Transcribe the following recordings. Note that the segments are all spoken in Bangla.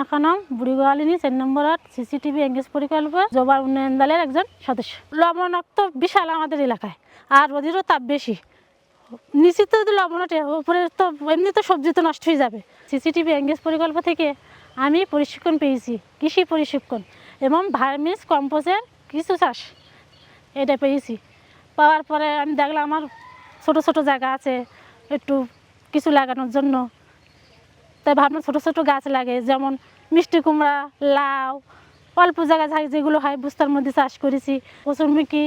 খানম বুড়িগোয়ালিনী 4 নম্বর ওয়ার্ড সিসিটিভি এঙ্গেজ প্রকল্প জবা উন্নয়ন দলের একজন সদস্য। লবণাক্ত বিশাল আমাদের এলাকায়, আর ওদেরও তাপ বেশি। নিশ্চিত যদি লবণ ওঠে উপরে তো এমনি তো সবজি তো নষ্ট হয়ে যাবে। সিসিটিভি এঙ্গেজ প্রকল্প থেকে আমি প্রশিক্ষণ পেয়েছি, কৃষি প্রশিক্ষণ এবং ভার্মিস কম্পোস্টের কিছু চাষ এটা পেয়েছি। পাওয়ার পরে আমি দেখলাম আমার ছোট ছোট জায়গা আছে একটু কিছু লাগানোর জন্য, তাই ভাবলাম ছোটো ছোটো গাছ লাগে, যেমন মিষ্টি কুমড়া, লাউ, অল্প জায়গায় যেগুলো হয় বস্তার মধ্যে চাষ করেছি। কচুরমুখী,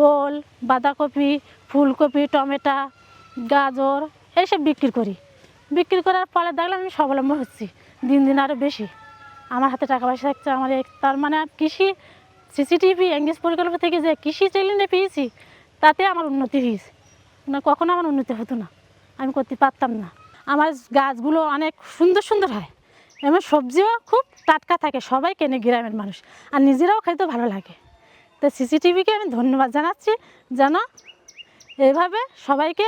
ওল, বাঁধাকপি, ফুলকপি, টমেটো, গাজর এইসব বিক্রি করি। বিক্রি করার ফলে দেখলাম আমি স্বাবলম্বী হচ্ছি, দিন দিন আরও বেশি আমার হাতে টাকা পয়সা থাকছে। আমার তার মানে কৃষি সিসিটিভি এঙ্গেজ প্রকল্প থেকে যে কৃষি চ্যালেঞ্জে পেয়েছি তাতে আমার উন্নতি হয়েছে, না কখনো আমার উন্নতি হতো না, আমি করতে পারতাম না। আমার গাছগুলো অনেক সুন্দর সুন্দর হয় এবং সবজিও খুব টাটকা থাকে, সবাই কেনে গ্রামের মানুষ, আর নিজেরাও খাইতে ভালো লাগে। তো সিসিটিভিকে আমি ধন্যবাদ জানাচ্ছি যেন এইভাবে সবাইকে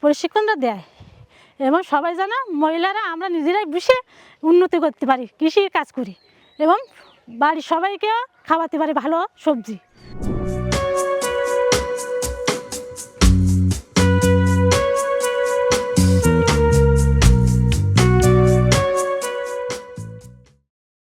প্রশিক্ষণটা দেয় এবং সবাই যেন মহিলারা আমরা নিজেরাই বসে উন্নতি করতে পারি, কৃষির কাজ করি এবং বাড়ির সবাইকেও খাওয়াতে পারি ভালো সবজি।